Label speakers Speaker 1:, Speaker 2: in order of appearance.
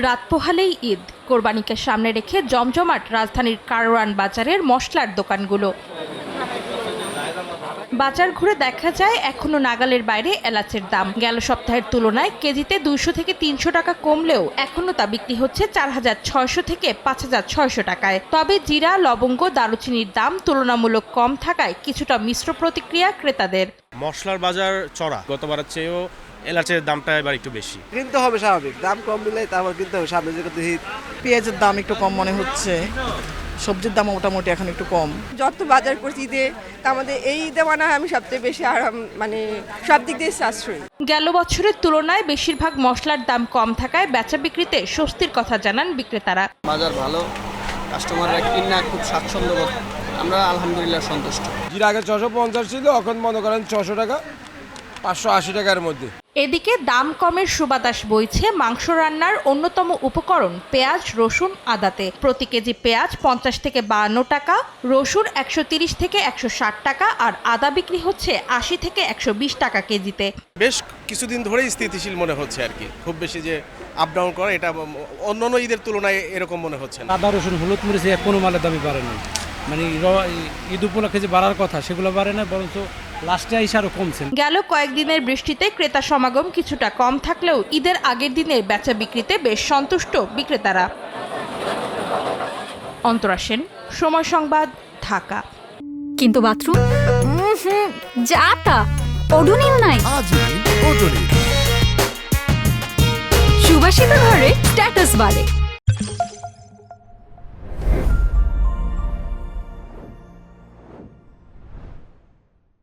Speaker 1: রাত পোহালেই ঈদ, কোরবানিকে সামনে রেখে জমজমাট রাজধানীর কারওয়ান বাজারের মশলার দোকানগুলো। বাজার ঘুরে দেখা যায় এখনো নাগালের বাইরে এলাচের দাম গেল সপ্তাহের তুলনায় কেজিতে 200 থেকে 300 টাকা কমলেও এখনো তা বিক্রি হচ্ছে 4600 থেকে 5600 টাকায়। তবে জিরা, লবঙ্গ, দারুচিনির দাম তুলনামূলক কম থাকায় কিছুটা মিশ্র প্রতিক্রিয়া ক্রেতাদের।
Speaker 2: মশলার বাজার চড়া, গতবারের চেয়েও এলাচের দামটা এবার একটু বেশি।
Speaker 3: কিনতে হবে স্বাভাবিক, দাম কম মিলে তারপর কিনতে হবে। সামনে যেটা দেখি
Speaker 4: পেঁয়াজের দাম একটু কম মনে হচ্ছে, সবজির দাম মোটামুটি এখন একটু কম।
Speaker 5: যত বাজার করছি ঈদে, তা আমাদের এই ঈদে মনে হয় আমি সবচেয়ে বেশি আরাম, মানে সব দিক দিয়ে সাশ্রয়ী।
Speaker 1: গেল বছরের তুলনায় বেশিরভাগ মশলার দাম কম থাকায় বেচা বিক্রিতে স্বস্তির কথা জানান বিক্রেতারা।
Speaker 6: বাজার ভালো, কাস্টমাররা কিনা খুব স্বাচ্ছন্দ্য বোধ, আমরা আলহামদুলিল্লাহ সন্তুষ্ট।
Speaker 7: জিরা আগে 650 ছিল, এখন মনে করেন 600 টাকা, 580 টাকার মধ্যে।
Speaker 1: এদিকে দাম কমের সুবাতাস বইছে মাংস রান্নার অন্যতম উপকরণ পেঁয়াজ, রসুন, আদাতে। প্রতি কেজি পেঁয়াজ 50 থেকে 52 টাকা, রসুন 130 থেকে 160 টাকা আর আদা বিক্রি হচ্ছে 80 থেকে 120 টাকা কেজিতে।
Speaker 2: বেশ কিছুদিন ধরেই স্থিতিশীল মনে হচ্ছে আর কি, খুব বেশি যে আপ ডাউন করে এটা অন্যান্য ঈদের তুলনায় এরকম মনে হচ্ছে না।
Speaker 8: আদা, রসুন, হলুদ, মরিচে কোনো মালের দামই বাড়ে না, মানে ঈদ উপলক্ষে যে বাড়ার কথা সেগুলো বাড়ে না, বরঞ্চ লাস্টে আইসা আরো কমছে।
Speaker 1: গেল কয়েকদিনের বৃষ্টিতে ক্রেতা সমাগম কিছুটা কম থাকলেও ঈদের আগের দিনের বেচা বিক্রিতে বেশ সন্তুষ্ট বিক্রেতারা। অন্তরা সেন, সময় সংবাদ, ঢাকা।
Speaker 9: কিন্তু বাথরুম যা তা ওডোনিল নাই। সুবাসিত ঘরে স্ট্যাটাস বাড়ে।